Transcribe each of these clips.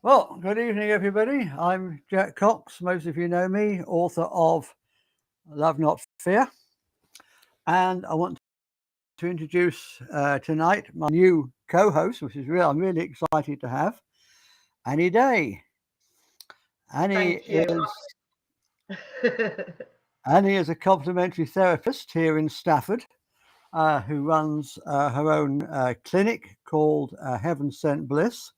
Well, good evening, everybody. I'm Jack Cox. Most of you know me, author of Love Not Fear. And I want to introduce tonight my new co-host, which is I'm really excited to have, Annie Day. Annie is a complementary therapist here in Stafford, who runs her own clinic called Heaven Sent Bliss.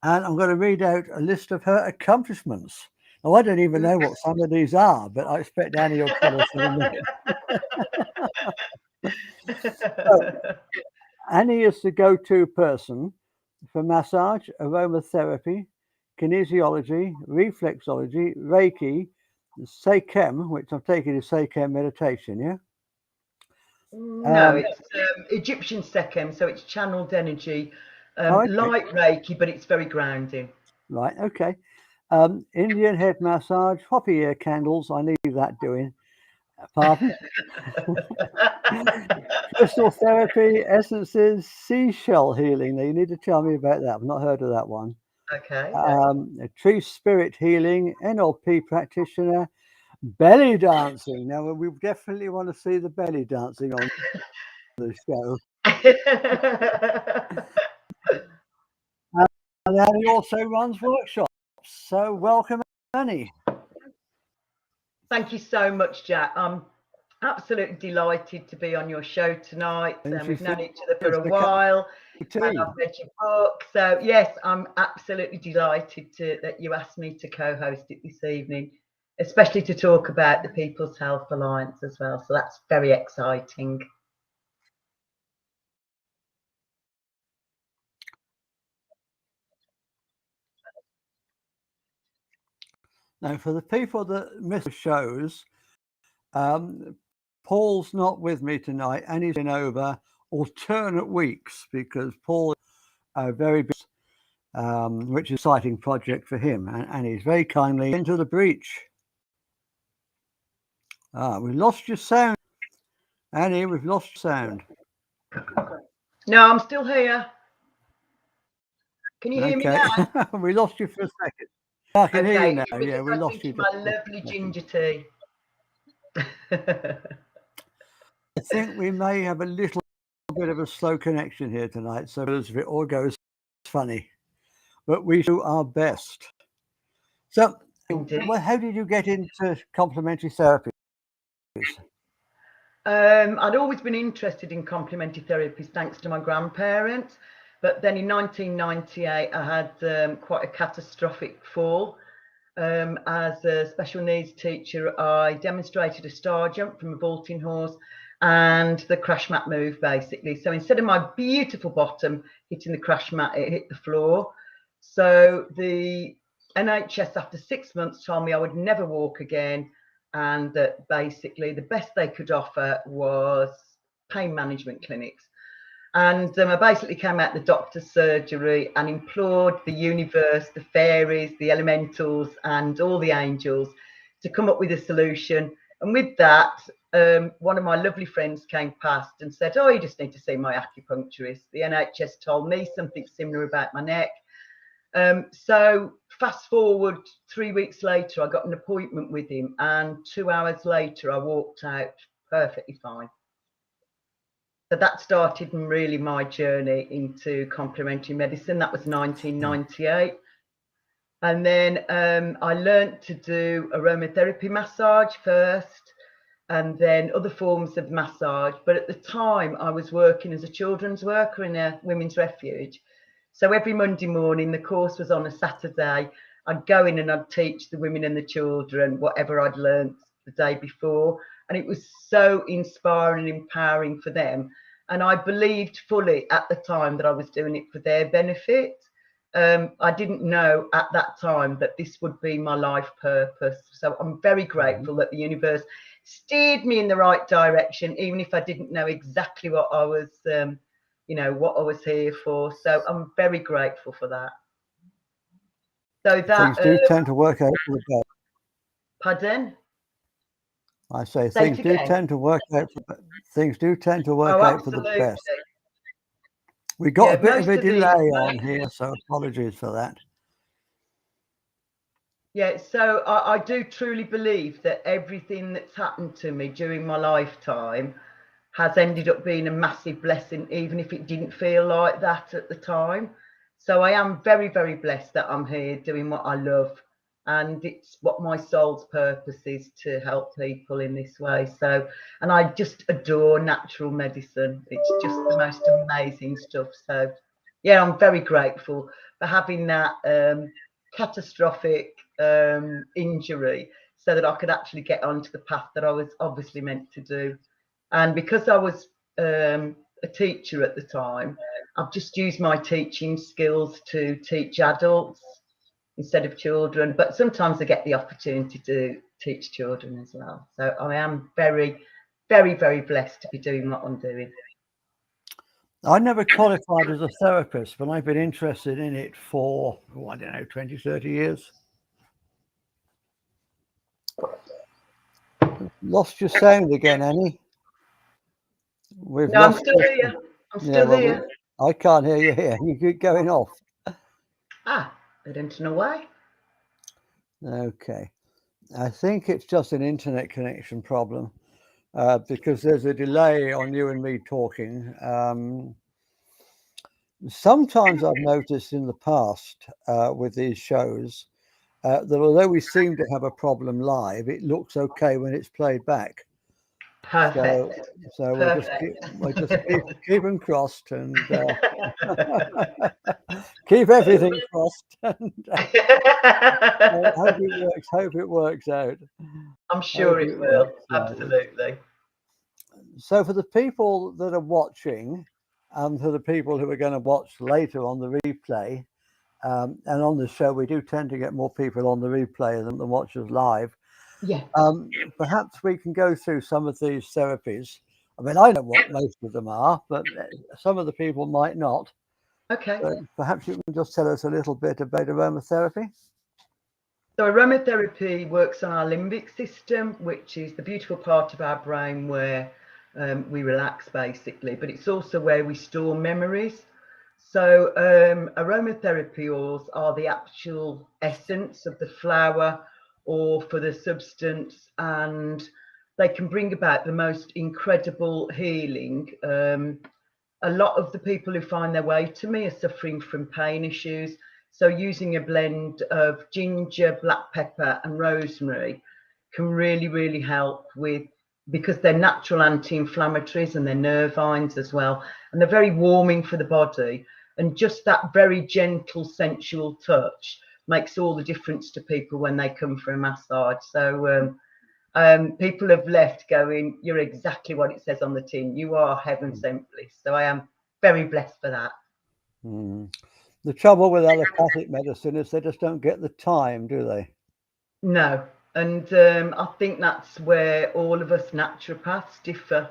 And I'm going to read out a list of her accomplishments. Now, I don't even know what some of these are, but I expect Annie will tell us in a minute. So, Annie is the go-to person for massage, aromatherapy, kinesiology, reflexology, Reiki, Seikem, which I'm taking is Seikem meditation, yeah? No, it's Egyptian Seikem, so it's channeled energy, okay. light Reiki, but it's very grounding. Right, okay. Indian head massage, poppy ear candles, I need that doing. Pardon? Crystal therapy, essences, seashell healing. Now, you need to tell me about that. I've not heard of that one. Okay. Tree spirit healing, NLP practitioner, belly dancing. Now, we definitely want to see the belly dancing on the show. And Annie also runs workshops. So welcome, Annie. Thank you so much, Jack. I'm absolutely delighted to be on your show tonight. We've known each other for a while, and I've read your book. So yes, I'm absolutely delighted that you asked me to co-host it this evening, especially to talk about the People's Health Alliance as well. So that's very exciting. Now, for the people that miss the shows, Paul's not with me tonight, and he's been over alternate weeks because Paul is very busy, which is an exciting project for him, and he's very kindly into the breach. We lost your sound, Annie. We've lost sound. No, I'm still here. Can you hear me now? We lost you for a second. I can hear you now. Yeah, we lost you. My lovely ginger tea. I think we may have a little bit of a slow connection here tonight, so if it all goes funny, but we do our best. So, how did you get into complementary therapies? I'd always been interested in complementary therapies thanks to my grandparents, but then in 1998 I had quite a catastrophic fall. As a special needs teacher, I demonstrated a star jump from a vaulting horse and the crash mat move, basically. So instead of my beautiful bottom hitting the crash mat, it hit the floor. So the NHS, after 6 months, told me I would never walk again, and that basically the best they could offer was pain management clinics. And I basically came out the doctor's surgery and implored the universe, the fairies, the elementals, and all the angels to come up with a solution. And with that, one of my lovely friends came past and said, "Oh, you just need to see my acupuncturist." The NHS told me something similar about my neck. So fast forward 3 weeks later, I got an appointment with him, and 2 hours later, I walked out perfectly fine. So that started really my journey into complementary medicine. That was 1998. And then I learned to do aromatherapy massage first, and then other forms of massage. But at the time, I was working as a children's worker in a women's refuge. So every Monday morning, the course was on a Saturday. I'd go in and I'd teach the women and the children whatever I'd learned the day before. And it was so inspiring and empowering for them. And I believed fully at the time that I was doing it for their benefit. I didn't know at that time that this would be my life purpose. So I'm very grateful that the universe steered me in the right direction, even if I didn't know exactly what I was, what I was here for. So I'm very grateful for that. So that things do tend to work out for the best. Pardon? I say things do tend to work out. Things do tend to work out for the best. We got a bit of a delay on here, so apologies for that. Yeah, so I do truly believe that everything that's happened to me during my lifetime has ended up being a massive blessing, even if it didn't feel like that at the time. So I am very, very blessed that I'm here doing what I love. And it's what my soul's purpose is, to help people in this way. So, and I just adore natural medicine. It's just the most amazing stuff. So, yeah, I'm very grateful for having that catastrophic injury so that I could actually get onto the path that I was obviously meant to do. And because I was a teacher at the time, I've just used my teaching skills to teach adults instead of children. But sometimes I get the opportunity to teach children as well. So I am very, very, very blessed to be doing what I'm doing. I never qualified as a therapist, but I've been interested in it for, I don't know, 20, 30 years. Lost your sound again, Annie. We've No, I'm lost still you. here. I'm Yeah, still well, here. I can't hear you here. You keep going off. Ah, they didn't know why. Okay. I think it's just an internet connection problem because there's a delay on you and me talking. Sometimes I've noticed in the past with these shows that although we seem to have a problem live, it looks okay when it's played back. So, Perfect. so Perfect. we'll just keep them crossed and keep everything crossed, and hope it works. Hope it works out. I'm Hope sure it it will. works out. Absolutely. So, for the people that are watching, and for the people who are going to watch later on the replay, and on the show, we do tend to get more people on the replay than watch us live. Yeah. Perhaps we can go through some of these therapies. I mean, I know what most of them are, but some of the people might not. Okay. So perhaps you can just tell us a little bit about aromatherapy. So aromatherapy works on our limbic system, which is the beautiful part of our brain where we relax, basically, but it's also where we store memories. So aromatherapy oils are the actual essence of the flower or for the substance, and they can bring about the most incredible healing. A lot of the people who find their way to me are suffering from pain issues. So using a blend of ginger, black pepper and rosemary can really, really help with, because they're natural anti-inflammatories and they're nervines as well. And they're very warming for the body. And just that very gentle, sensual touch makes all the difference to people when they come for a massage. So people have left going, you're exactly what it says on the tin. You are heaven sent bliss. So I am very blessed for that. Mm. The trouble with allopathic medicine is they just don't get the time, do they? No. And I think that's where all of us naturopaths differ.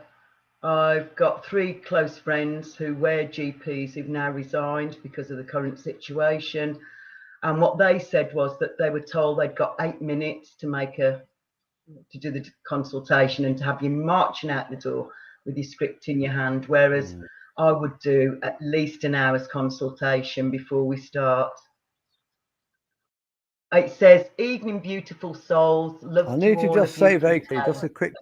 I've got 3 close friends who were GPs who've now resigned because of the current situation. And what they said was that they were told they'd got 8 minutes to do the consultation and to have you marching out the door with your script in your hand, whereas I would do at least an hour's consultation before we start. It says, evening, beautiful souls, I love to need to all just of you say from very quickly, just a quick.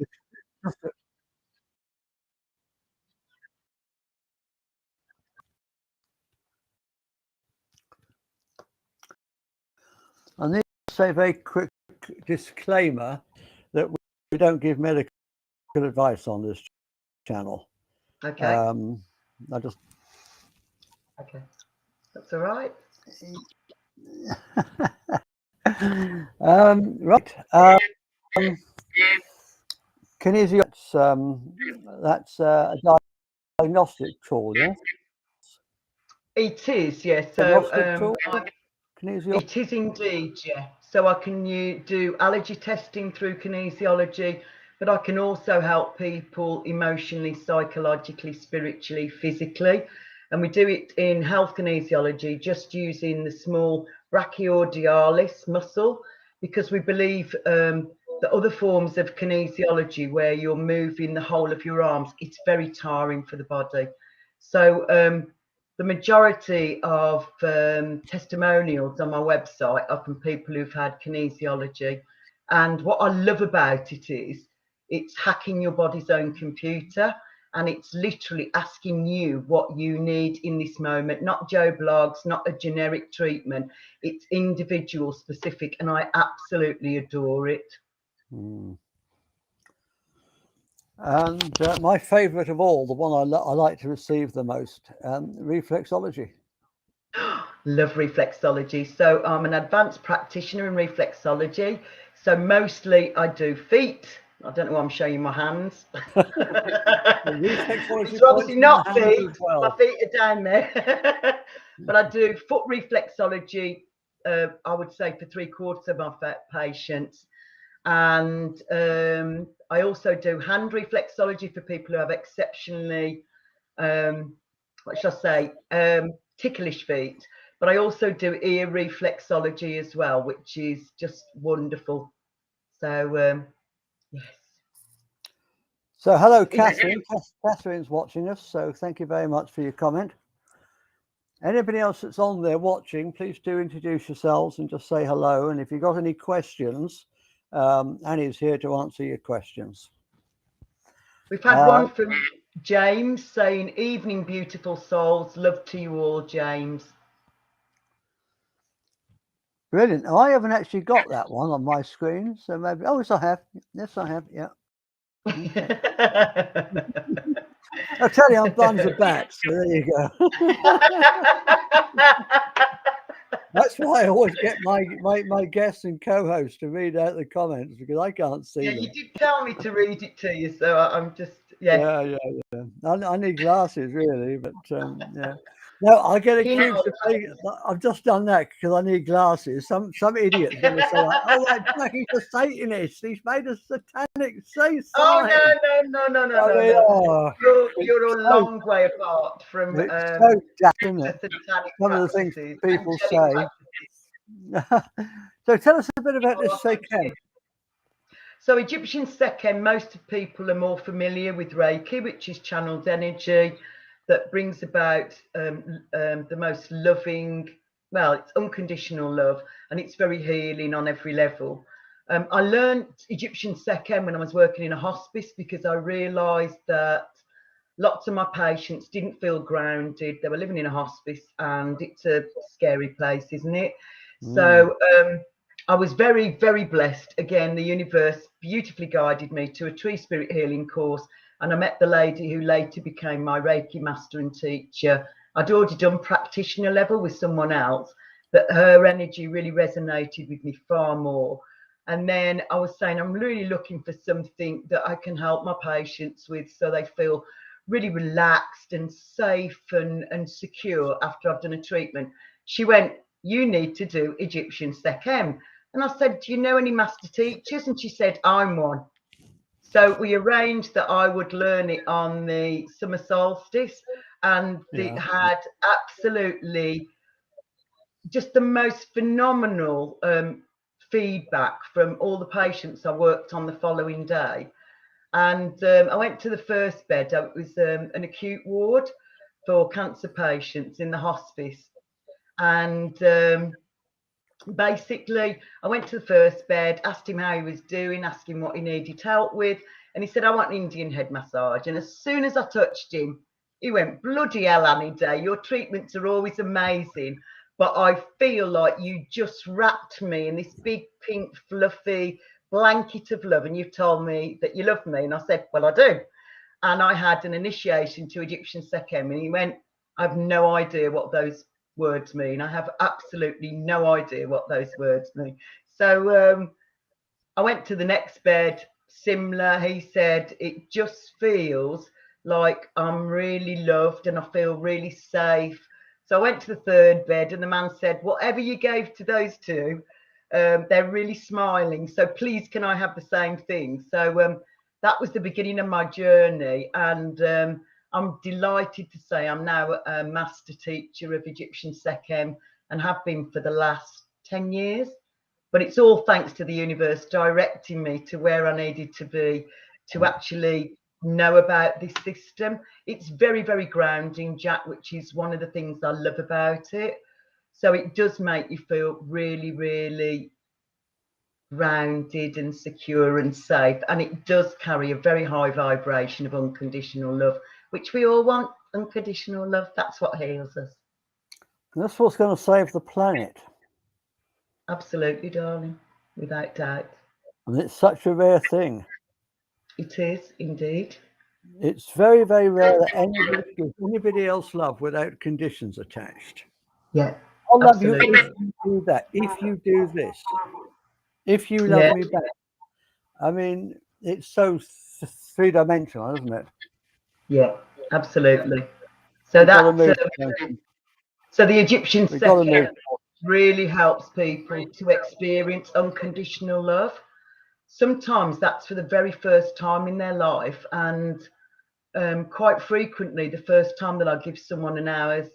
I need to say a very quick disclaimer that we don't give medical advice on this channel. Okay. I just. Okay. That's all right. Right. Kinesiology, that's a diagnostic tool, yes? It is, yes. So Diagnostic tool, kinesiology. it is indeed, yeah. So I can do allergy testing through kinesiology, but I can also help people emotionally, psychologically, spiritually, physically. And we do it in health kinesiology, just using the small brachioradialis muscle, because we believe that other forms of kinesiology, where you're moving the whole of your arms, it's very tiring for the body. So the majority of testimonials on my website are from people who've had kinesiology. And what I love about it is it's hacking your body's own computer, and it's literally asking you what you need in this moment, not Joe Blogs, not a generic treatment. It's individual specific, and I absolutely adore it. And my favourite of all, the one I like to receive the most, Reflexology. Love reflexology. So I'm an advanced practitioner in reflexology. So mostly I do feet. I don't know why I'm showing you my hands. It's obviously not feet. Well. My feet are down there. But I do foot reflexology, I would say, for 3/4 of my patients. And I also do hand reflexology for people who have exceptionally, what should I say, ticklish feet. But I also do ear reflexology as well, which is just wonderful. So, yes. So hello, Catherine. Catherine's watching us, so thank you very much for your comment. Anybody else that's on there watching, please do introduce yourselves and just say hello. And if you've got any questions, Annie's here to answer your questions. We've had one from James saying, "Evening, beautiful souls. Love to you all, James." Brilliant. Oh, I haven't actually got that one on my screen, so maybe. Oh, yes, I have. Yes, I have. Yeah. Okay. I'll tell you, I'm blind as a bat. So there you go. That's why I always get my guests and co-hosts to read out the comments, because I can't see them. You did tell me to read it to you, so I'm just Yeah. I need glasses really, but yeah. No, I get accused of being, I've just done that because I need glasses. Some idiot's going to say, "Oh, that he's a Satanist. He's made a satanic sign." Oh no! You're a long way apart from it's so daft, isn't it? Some of the things people say. So tell us a bit about this Sekhem. So Egyptian Sekhem, most people are more familiar with Reiki, which is channeled energy that brings about the most loving, well, it's unconditional love, and it's very healing on every level. I learned Egyptian Sekhem when I was working in a hospice, because I realised that lots of my patients didn't feel grounded. They were living in a hospice, and it's a scary place, isn't it? So I was very, very blessed. Again, the universe beautifully guided me to a tree spirit healing course, and I met the lady who later became my Reiki master and teacher. I'd already done practitioner level with someone else, but her energy really resonated with me far more. And then I was saying, I'm really looking for something that I can help my patients with, so they feel really relaxed and safe and secure after I've done a treatment. She went, "You need to do Egyptian Sekhem." And I said, "Do you know any master teachers?" And she said, "I'm one." So we arranged that I would learn it on the summer solstice, and it had absolutely just the most phenomenal feedback from all the patients I worked on the following day. And I went to the first bed. It was an acute ward for cancer patients in the hospice. And basically, I went to the first bed, asked him how he was doing, asked him what he needed help with. And he said, "I want an Indian head massage." And as soon as I touched him, he went, "Bloody hell, Annie Day, your treatments are always amazing, but I feel like you just wrapped me in this big, pink, fluffy blanket of love, and you've told me that you love me." And I said, "Well, I do." And I had an initiation to Egyptian Sekhem, and he went, "I have no idea what those words mean. I have absolutely no idea what those words mean." So I went to the next bed, similar. He said, "It just feels like I'm really loved and I feel really safe." So I went to the third bed, and the man said, "Whatever you gave to those two, they're really smiling. So please, can I have the same thing?" So that was the beginning of my journey. And I'm delighted to say I'm now a master teacher of Egyptian Sekhem, and have been for the last 10 years. But it's all thanks to the universe directing me to where I needed to be to actually know about this system. It's very, very grounding, Jack, which is one of the things I love about it. So it does make you feel really, really grounded and secure and safe. And it does carry a very high vibration of unconditional love, which we all want. Unconditional love, that's what heals us. And that's what's going to save the planet. Absolutely, darling, without doubt. And it's such a rare thing. It is indeed. It's very, very rare that anybody gives anybody else love without conditions attached. Yeah, I'll love you absolutely. if you do that, if you do this, if you love me back. I mean, it's so three-dimensional, isn't it? Yeah, absolutely. So We've got to that move. so the Egyptian We've got to move. Sekhet really helps people to experience unconditional love. Sometimes that's for the very first time in their life, and quite frequently the first time that I give someone an hour's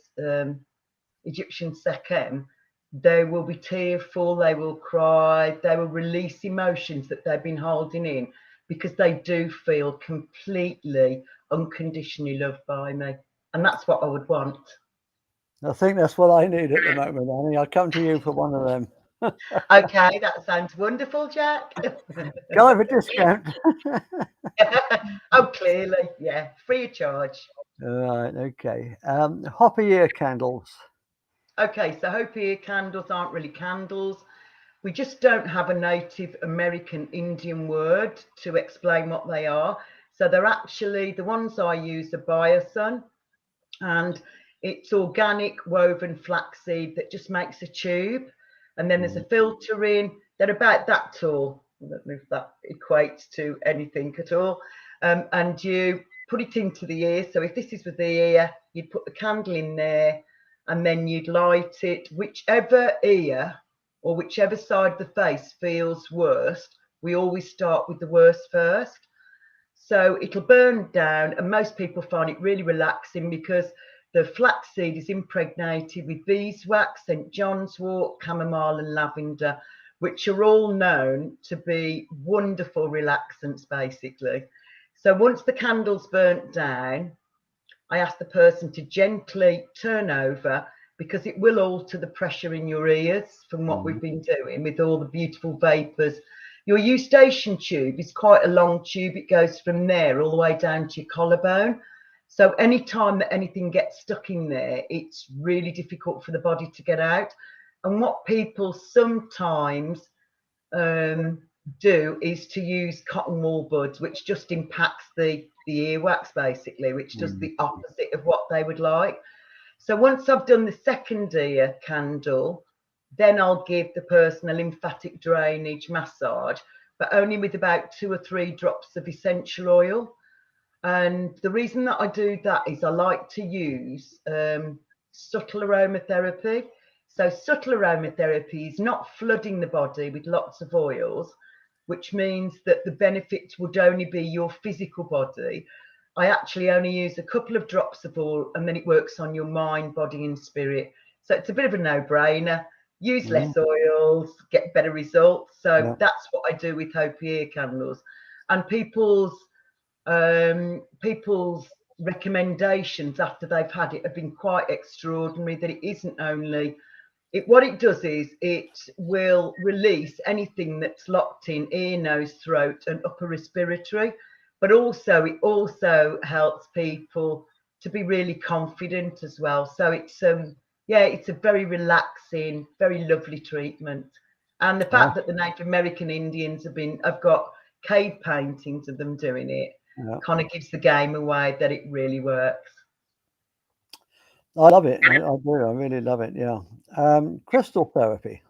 Egyptian Sekhem, they will be tearful, they will cry, they will release emotions that they've been holding in, because they do feel completely unconditionally loved by me. And that's what I would want. I think that's what I need at the moment, Annie. I'll come to you for one of them. Okay, that sounds wonderful, Jack. Can I have a discount? Oh, clearly, yeah, free of charge. Right, okay. Hoppy ear candles. Okay, so Hopi ear candles aren't really candles. We just don't have a Native American Indian word to explain what they are. So they're actually, the ones I use are biosun, and it's organic woven flaxseed that just makes a tube. And then there's a filter in. They're about that tall. I don't know if that equates to anything at all. And you put it into the ear. So if this is with the ear, you'd put the candle in there, and then you'd light it. Whichever ear or whichever side of the face feels worst, we always start with the worst first. So it'll burn down, and most people find it really relaxing because the flaxseed is impregnated with beeswax, St. John's wort, chamomile, and lavender, which are all known to be wonderful relaxants, basically. So once the candle's burnt down, I ask the person to gently turn over, because it will alter the pressure in your ears from what we've been doing with all the beautiful vapors. Your eustachian tube is quite a long tube. It goes from there all the way down to your collarbone. So anytime that anything gets stuck in there, it's really difficult for the body to get out. And what people sometimes do is to use cotton wool buds, which just impacts the earwax, basically, which does the opposite of what they would like. So once I've done the second ear candle, then I'll give the person a lymphatic drainage massage, but only with about 2 or 3 drops of essential oil. And the reason that I do that is I like to use subtle aromatherapy. So subtle aromatherapy is not flooding the body with lots of oils, which means that the benefits would only be your physical body. I actually only use a couple of drops of oil, and then it works on your mind, body, and spirit. So it's a bit of a no-brainer. Use less oils, get better results. So that's what I do with Hopi ear candles. And people's recommendations after they've had it have been quite extraordinary, that it isn't only what it does is it will release anything that's locked in ear, nose, throat, and upper respiratory, but also it also helps people to be really confident as well. So it's it's a very relaxing, very lovely treatment. And the fact that the Native American Indians have got cave paintings of them doing it kind of gives the game away that it really works. I love it. I do. I really love it. Yeah. Crystal therapy.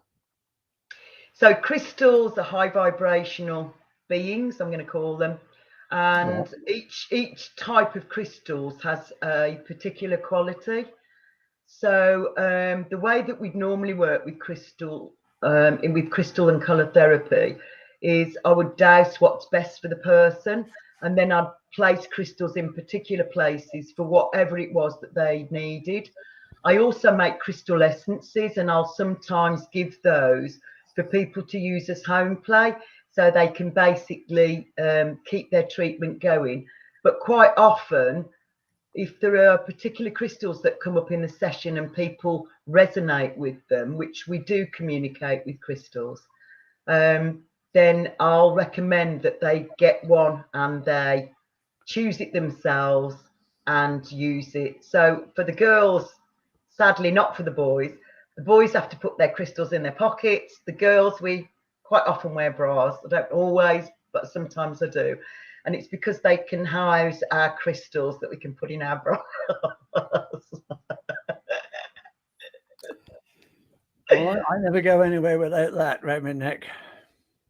So crystals are high vibrational beings, I'm going to call them. And each type of crystals has a particular quality. So the way that we'd normally work with crystal and color therapy is I would douse what's best for the person, and then I'd place crystals in particular places for whatever it was that they needed. I also make crystal essences, and I'll sometimes give those for people to use as home play, so they can basically keep their treatment going. But quite often, if there are particular crystals that come up in the session and people resonate with them, which we do communicate with crystals, then I'll recommend that they get one and they choose it themselves and use it. So for the girls, sadly not for the boys have to put their crystals in their pockets. The girls, we quite often wear bras. I don't always, but sometimes I do. And it's because they can house our crystals that we can put in our bras. Well, I never go anywhere without that around my neck.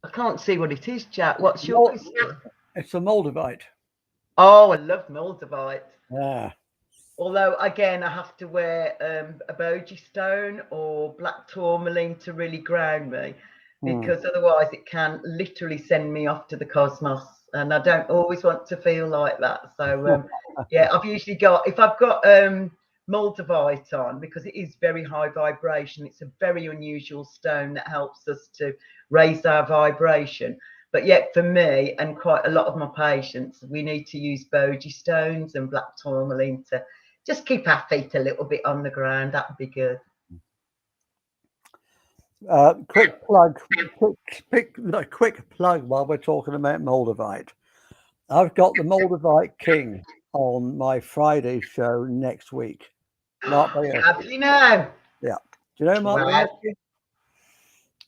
I can't see what it is, Jack. What's your crystal? It's a moldavite. Oh, I love moldavite. Yeah. Although, again, I have to wear a bogie stone or black tourmaline to really ground me, because otherwise it can literally send me off to the cosmos. And I don't always want to feel like that. So, yeah, I've usually got, if I've got moldavite on, because it is very high vibration, it's a very unusual stone that helps us to raise our vibration. But yet for me and quite a lot of my patients, we need to use bogie stones and black tourmaline to just keep our feet a little bit on the ground. That would be good. Quick plug while we're talking about moldavite. I've got the Moldavite King on my Friday show next week. Mark Bayerski. Have you now? Yeah. Do you know Mark Wow.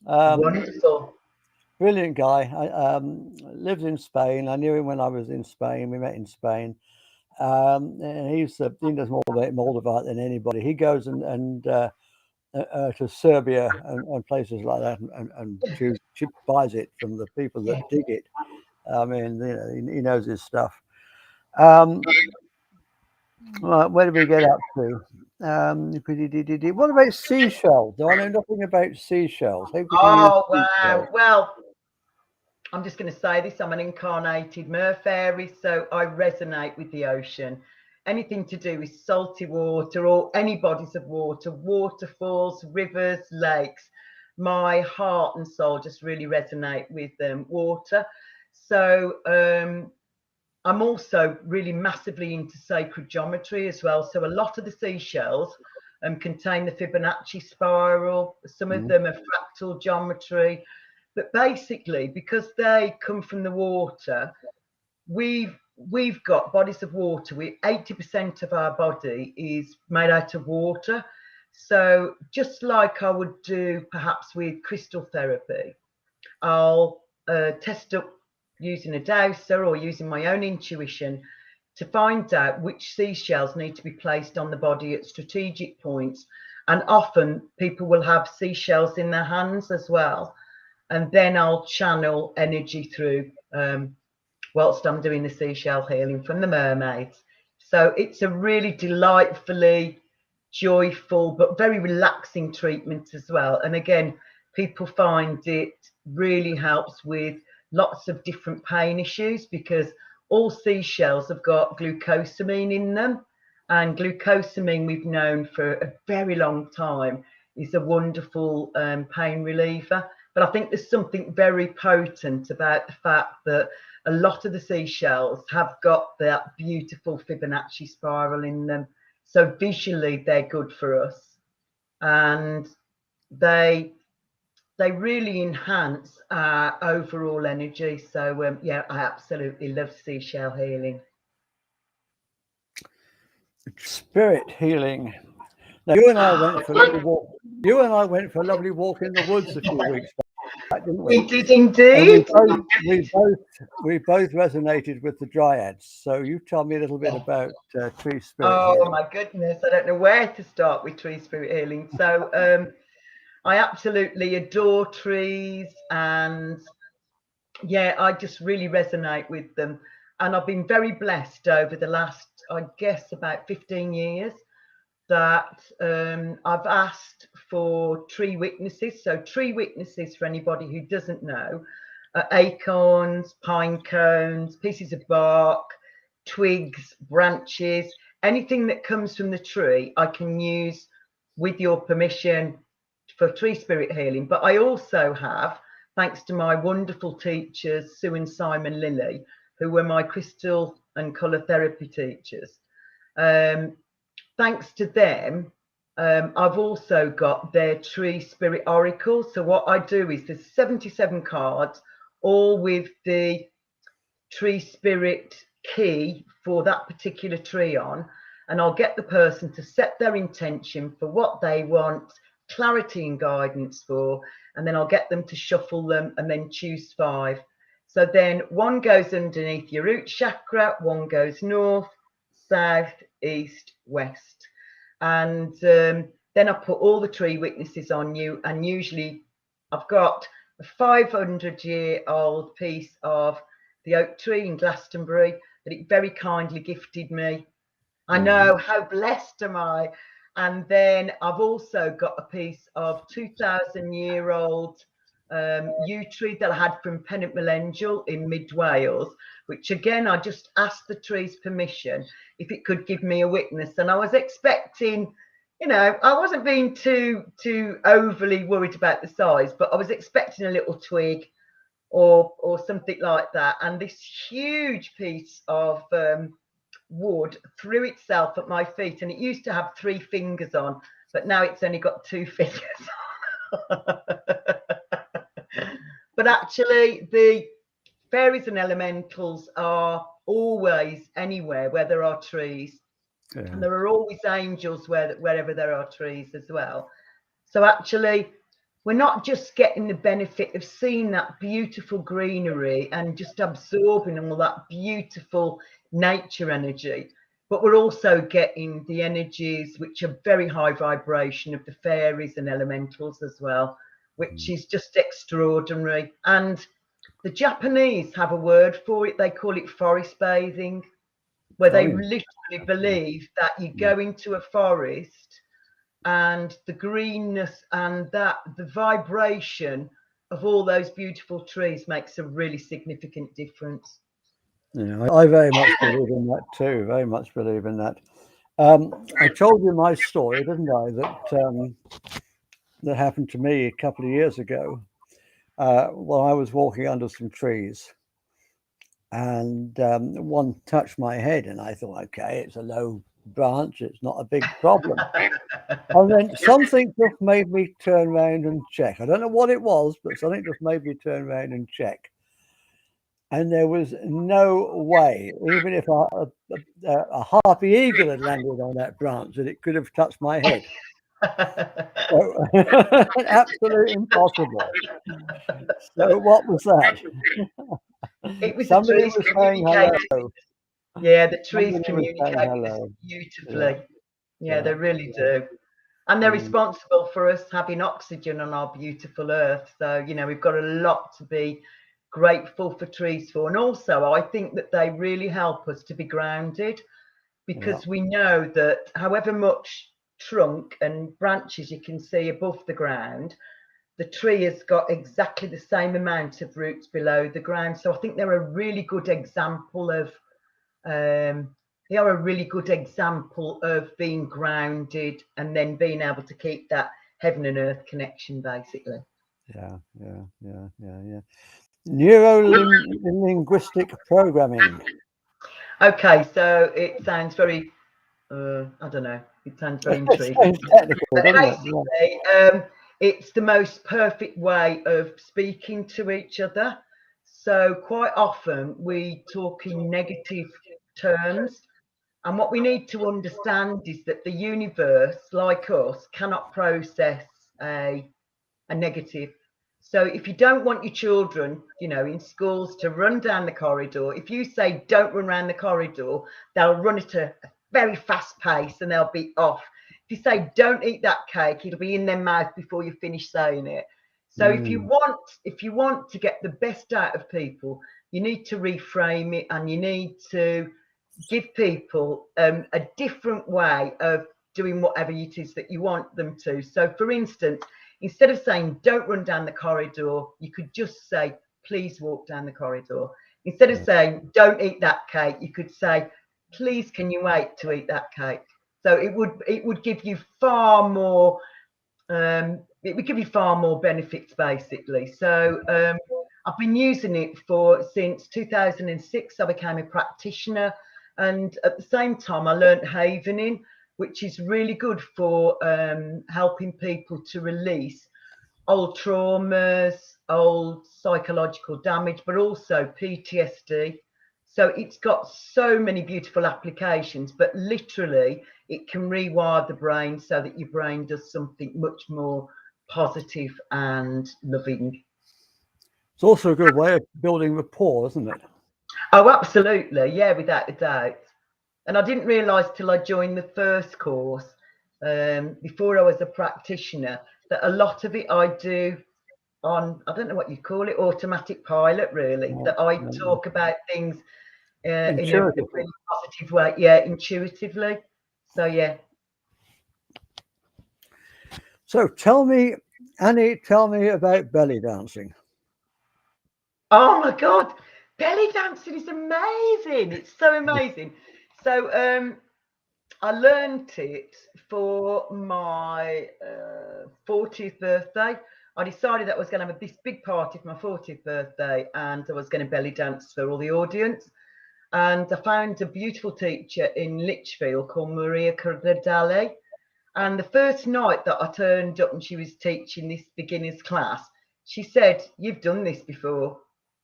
Bayerski? Wonderful. Brilliant guy. I lived in Spain. I knew him when I was in Spain. We met in Spain. And he does more about moldavite than anybody. He goes and to Serbia and places like that, and she buys it from the people that dig it. I mean, you know, he knows his stuff. Right, where did we get up to? What about seashells? Do I know nothing about seashells? Oh, wow. Well, I'm just going to say this. I'm an incarnated mer fairy, so I resonate with the ocean. Anything to do with salty water or any bodies of water, waterfalls, rivers, lakes, my heart and soul just really resonate with water. So I'm also really massively into sacred geometry as well. So a lot of the seashells contain the Fibonacci spiral. Some of them are fractal geometry. But basically, because they come from the water, we've got bodies of water. 80% of our body is made out of water. So just like I would do perhaps with crystal therapy, I'll test up using a dowser or using my own intuition to find out which seashells need to be placed on the body at strategic points. And often people will have seashells in their hands as well. And then I'll channel energy through whilst I'm doing the seashell healing from the mermaids. So it's a really delightfully joyful but very relaxing treatment as well. And again, people find it really helps with lots of different pain issues, because all seashells have got glucosamine in them, and glucosamine we've known for a very long time is a wonderful pain reliever. But I think there's something very potent about the fact that a lot of the seashells have got that beautiful Fibonacci spiral in them. So visually they're good for us, and they really enhance our overall energy. So yeah, I absolutely love seashell healing. Spirit healing. Now, you and I went for a lovely walk. You and I went for a lovely walk in the woods a few weeks back, didn't we? We did indeed. We both resonated with the dryads. So you tell me a little bit about tree spirit. Oh my goodness, I don't know where to start with tree spirit healing. So I absolutely adore trees, and yeah, I just really resonate with them. And I've been very blessed over the last, I guess, about 15 years that I've asked for tree witnesses. So tree witnesses, for anybody who doesn't know, are acorns, pine cones, pieces of bark, twigs, branches, anything that comes from the tree I can use with your permission for tree spirit healing. But I also have, thanks to my wonderful teachers, Sue and Simon Lilly, who were my crystal and colour therapy teachers. Thanks to them, I've also got their tree spirit oracle. So what I do is there's 77 cards, all with the tree spirit key for that particular tree on, and I'll get the person to set their intention for what they want clarity and guidance for, and then I'll get them to shuffle them and then choose 5. So then one goes underneath your root chakra, one goes north, south, east, west, and then I put all the tree witnesses on you, and usually I've got a 500-year-old piece of the oak tree in Glastonbury that it very kindly gifted me. I know, how blessed am I? And then I've also got a piece of 2,000-year-old yew tree that I had from Pennant Melengel in mid Wales, which again I just asked the tree's permission if it could give me a witness, and I was expecting, you know, I wasn't being too overly worried about the size, but I was expecting a little twig or something like that, and this huge piece of wood threw itself at my feet, and it used to have 3 fingers on, but now it's only got 2 fingers on. But actually the fairies and elementals are always anywhere where there are trees, and there are always angels wherever there are trees as well. So actually we're not just getting the benefit of seeing that beautiful greenery and just absorbing all that beautiful nature energy, but we're also getting the energies which are very high vibration of the fairies and elementals as well, which is just extraordinary. And the Japanese have a word for it. They call it forest bathing, where they literally believe that you go into a forest and the greenness and that the vibration of all those beautiful trees makes a really significant difference. Yeah, I very much believe in that too. Very much believe in that. I told you my story, didn't I? That happened to me a couple of years ago. While I was walking under some trees, and one touched my head, and I thought, okay, it's a low branch, it's not a big problem. And then something just made me turn around and check. I don't know what it was, but something just made me turn around and check. And there was no way, even if a harpy eagle had landed on that branch, that it could have touched my head. So, absolutely impossible. So what was that? It was Somebody the trees was saying hello. Yeah, the trees Somebody was communicate saying with us hello. beautifully. Yeah, Yeah. they really do. And they're responsible for us having oxygen on our beautiful earth. So, you know, we've got a lot to be grateful for trees for. And also, I think that they really help us to be grounded, because we know that however much trunk and branches you can see above the ground, the tree has got exactly the same amount of roots below the ground. So I think they're a really good example of being grounded and then being able to keep that heaven and earth connection, basically. Yeah. Neuro-linguistic programming. Okay, so it sounds very, I don't know, it sounds very It intriguing. sounds technical, doesn't it? Basically, it's the most perfect way of speaking to each other. So quite often we talk in negative terms. And what we need to understand is that the universe, like us, cannot process a negative. So if you don't want your children, you know, in schools to run down the corridor, if you say don't run around the corridor, they'll run at a very fast pace and they'll be off. If you say don't eat that cake, it'll be in their mouth before you finish saying it. So if you want to get the best out of people, you need to reframe it, and you need to give people a different way of doing whatever it is that you want them to. So for instance, instead of saying don't run down the corridor, you could just say please walk down the corridor. Instead of saying don't eat that cake, you could say please can you wait to eat that cake. So it would give you far more benefits, basically. So I've been using it since 2006. I became a practitioner, and at the same time I learned havening, which is really good for helping people to release old traumas, old psychological damage, but also PTSD. So it's got so many beautiful applications, but literally it can rewire the brain so that your brain does something much more positive and loving. It's also a good way of building rapport, isn't it? Oh, absolutely. Yeah, without a doubt. And I didn't realise till I joined the first course, before I was a practitioner, that a lot of it I do on, I don't know what you call it, automatic pilot, really, that I talk about things in a really positive way, yeah, intuitively. So, yeah. So tell me, Annie, tell me about belly dancing. Oh my God, belly dancing is amazing. It's so amazing. So, I learned it for my 40th birthday. I decided that I was going to have this big party for my 40th birthday, and I was going to belly dance for all the audience. And I found a beautiful teacher in Lichfield called Maria Cardedale. And the first night that I turned up and she was teaching this beginner's class, she said, "You've done this before."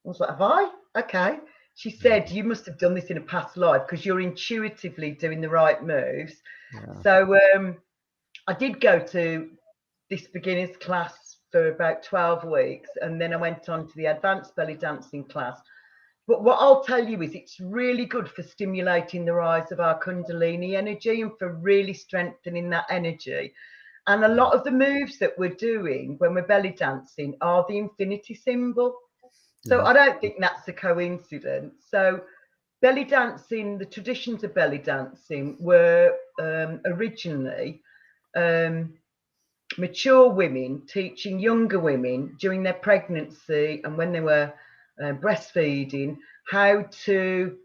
I was like, "Have I? Okay." She said, "You must have done this in a past life because you're intuitively doing the right moves." Yeah. So I did go to this beginner's class for about 12 weeks, and then I went on to the advanced belly dancing class. But what I'll tell you is it's really good for stimulating the rise of our Kundalini energy and for really strengthening that energy. And a lot of the moves that we're doing when we're belly dancing are the infinity symbol. So I don't think that's a coincidence. So belly dancing, the traditions of belly dancing were originally mature women teaching younger women during their pregnancy and when they were breastfeeding how to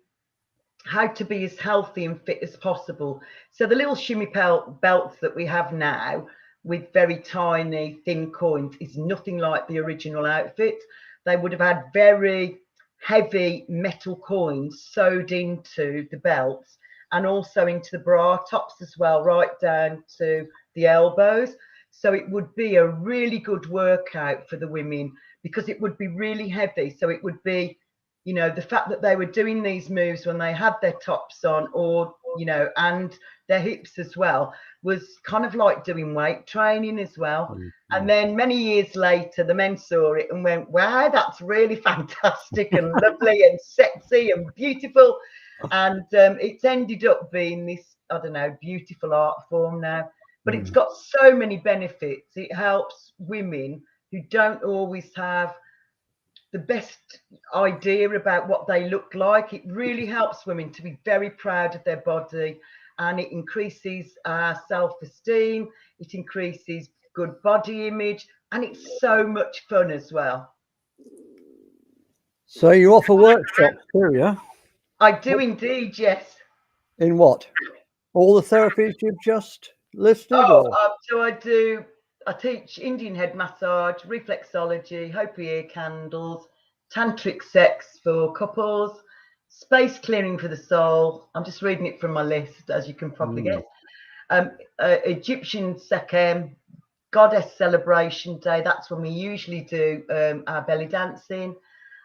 be as healthy and fit as possible. So the little shimmy belts that we have now with very tiny thin coins is nothing like the original outfit. They would have had very heavy metal coins sewed into the belts and also into the bra tops as well, right down to the elbows. So it would be a really good workout for the women because it would be really heavy. So it would be, you know, the fact that they were doing these moves when they had their tops on, or, you know, and their hips as well, was kind of like doing weight training as well. And then many years later, the men saw it and went, "Wow, that's really fantastic and lovely and sexy and beautiful." And it's ended up being this, I don't know, beautiful art form now. But it's got so many benefits. It helps women who don't always have the best idea about what they look like. It really helps women to be very proud of their body, and it increases self-esteem, it increases good body image, and it's so much fun as well. So you offer workshops too, yeah? I do indeed, yes. In what? All the therapies you've just listed, or? So I teach Indian head massage, reflexology, Hopi ear candles, tantric sex for couples, space clearing for the soul. I'm just reading it from my list, as you can probably guess. Egyptian Sekhem, Goddess Celebration Day. That's when we usually do our belly dancing.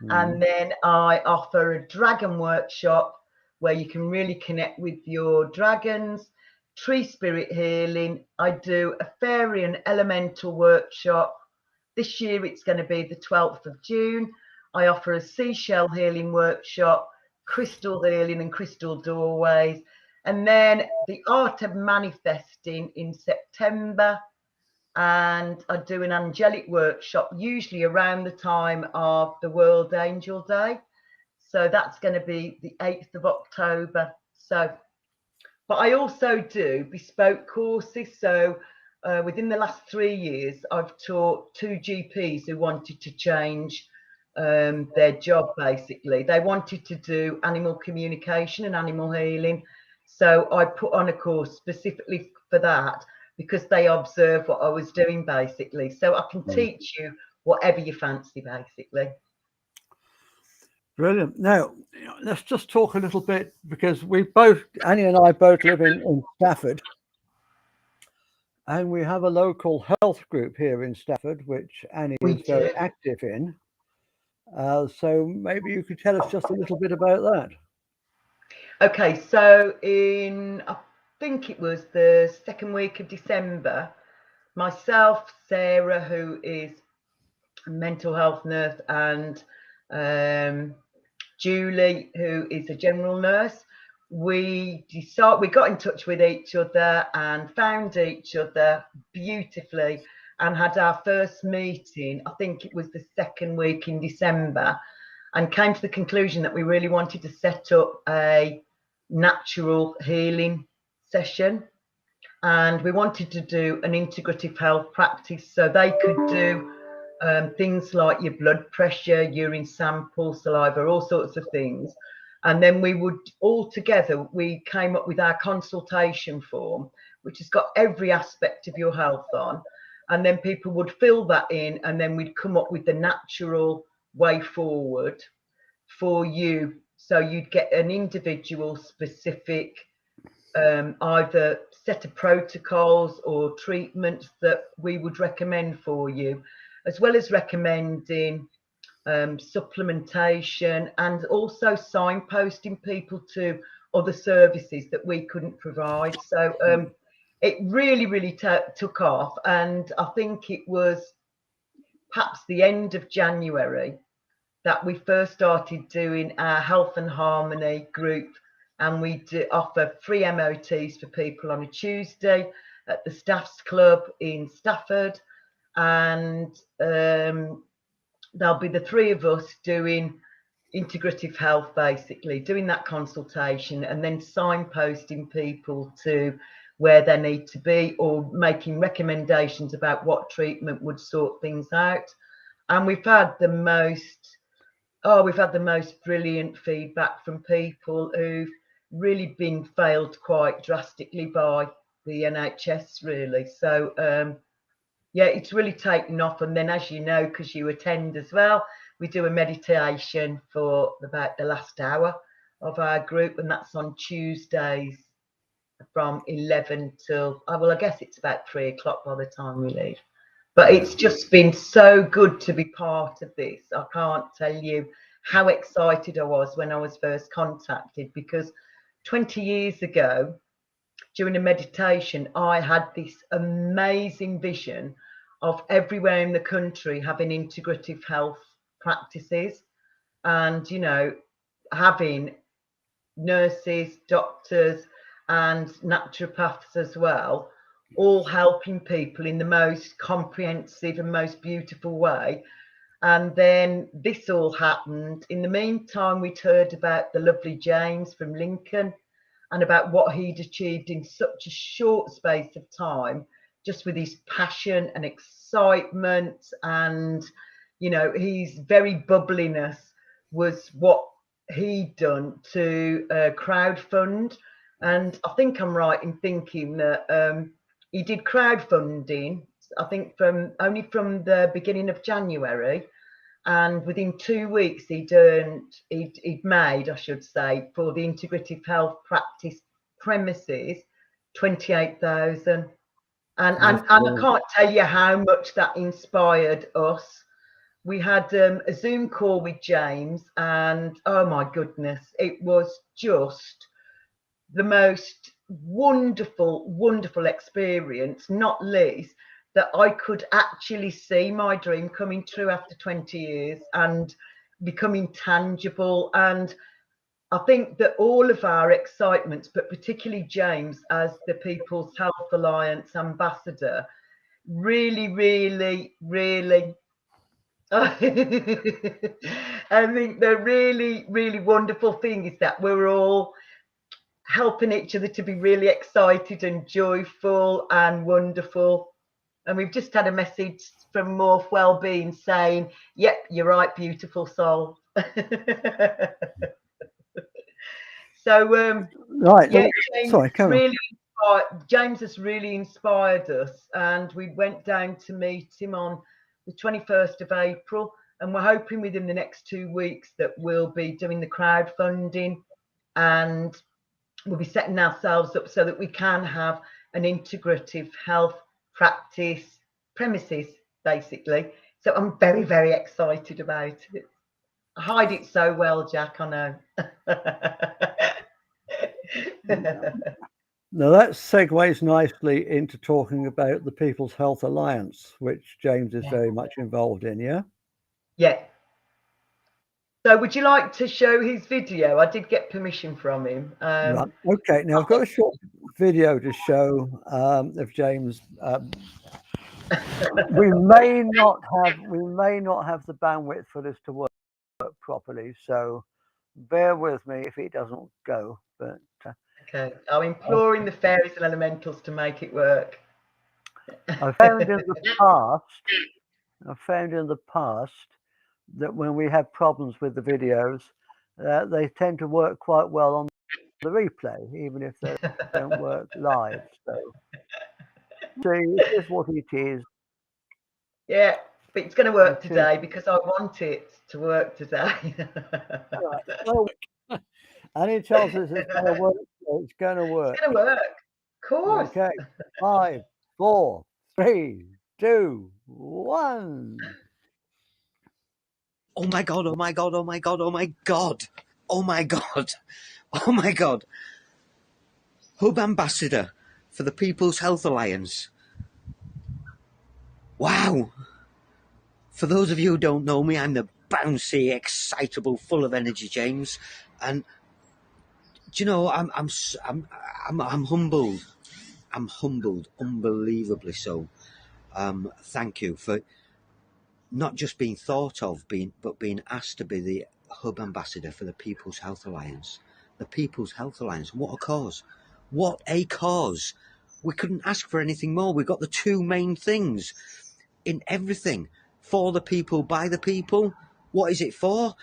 And then I offer a dragon workshop where you can really connect with your dragons, tree spirit healing. I do a fairy and elemental workshop. This year it's going to be the 12th of June. I offer a seashell healing workshop, crystal healing and crystal doorways. And then the art of manifesting in September. And I do an angelic workshop, usually around the time of the World Angel Day. So that's going to be the 8th of October. So, but I also do bespoke courses. So within the last 3 years, I've taught 2 GPs who wanted to change their job, basically. They wanted to do animal communication and animal healing. So I put on a course specifically for that because they observed what I was doing, basically. So I can teach you whatever you fancy, basically. Brilliant. Now, let's just talk a little bit, because we both, Annie and I both live in Stafford, and we have a local health group here in Stafford, which Annie We is very do. active in. So maybe you could tell us just a little bit about that. Okay, so I think it was the second week of December, myself, Sarah, who is a mental health nurse, and Julie, who is a general nurse, we got in touch with each other and found each other beautifully, and had our first meeting, I think it was the second week in December, and came to the conclusion that we really wanted to set up a natural healing session, and we wanted to do an integrative health practice, so they could do things like your blood pressure, urine sample, saliva, all sorts of things. And then we would all together, we came up with our consultation form, which has got every aspect of your health on. And then people would fill that in, and then we'd come up with the natural way forward for you. So you'd get an individual specific either set of protocols or treatments that we would recommend for you, as well as recommending supplementation, and also signposting people to other services that we couldn't provide. So it really took off, and I think it was perhaps the end of January that we first started doing our Health and Harmony group, and we offer free MOTs for people on a Tuesday at the Staffs Club in Stafford, and there'll be the three of us doing integrative health, basically doing that consultation and then signposting people to where they need to be, or making recommendations about what treatment would sort things out. And we've had the most brilliant feedback from people who've really been failed quite drastically by the NHS, really. So yeah, it's really taken off. And then, as you know, because you attend as well, we do a meditation for about the last hour of our group, and that's on Tuesdays from 11 till, well, I guess it's about 3 o'clock by the time we leave. But it's just been so good to be part of this. I can't tell you how excited I was when I was first contacted, because 20 years ago, during a meditation, I had this amazing vision of everywhere in the country having integrative health practices, and, you know, having nurses, doctors, and naturopaths as well, all helping people in the most comprehensive and most beautiful way. And then this all happened. In the meantime, we'd heard about the lovely James from Lincoln, and about what he'd achieved in such a short space of time, just with his passion and excitement, and, you know, his very bubbliness was what he'd done to crowdfund. And I think I'm right in thinking that he did crowdfunding, I think only from the beginning of January, and within 2 weeks he'd made, I should say, for the integrative health practice premises, 28,000. And I can't tell you how much that inspired us. We had a Zoom call with James, and oh my goodness, it was just the most wonderful experience, not least that I could actually see my dream coming true after 20 years and becoming tangible. And I think that all of our excitements, but particularly James as the People's Health Alliance ambassador, really I think the really wonderful thing is that we're all helping each other to be really excited and joyful and wonderful. And we've just had a message from Morph Wellbeing saying, yep, you're right, beautiful soul. So right, yeah, James James has really inspired us, and we went down to meet him on the 21st of April, and we're hoping within the next 2 weeks that we'll be doing the crowdfunding, and we'll be setting ourselves up so that we can have an integrative health practice premises, basically. So I'm very, very excited about it. I hide it so well, Jack, I know. Now that segues nicely into talking about the People's Health Alliance, which James is very much involved in, yeah? Yeah. So would you like to show his video? I did get permission from him. Right. Okay, now I've got a short video to show of James. we may not have the bandwidth for this to work properly, so bear with me if it doesn't go. But okay, I'm imploring the fairies and elementals to make it work. I found in the past that when we have problems with the videos, they tend to work quite well on the replay, even if they don't work live. So it is what it is. Yeah, but it's going to work today because I want it to work today. Right. Oh, any chances it's going to work? It's going to work. It's going to work. Of course. Okay. 5, 4, 3, 2, 1. Oh my God, oh my God, oh my God, oh my God, oh my God, oh my God. Hub Ambassador for the People's Health Alliance. Wow. For those of you who don't know me, I'm the bouncy, excitable, full of energy James. And do you know, I'm humbled. I'm humbled, unbelievably so. Thank you for not just being thought of, but being asked to be the Hub Ambassador for the People's Health Alliance. The People's Health Alliance. What a cause. What a cause. We couldn't ask for anything more. We've got the two main things in everything. For the people, by the people. What is it for?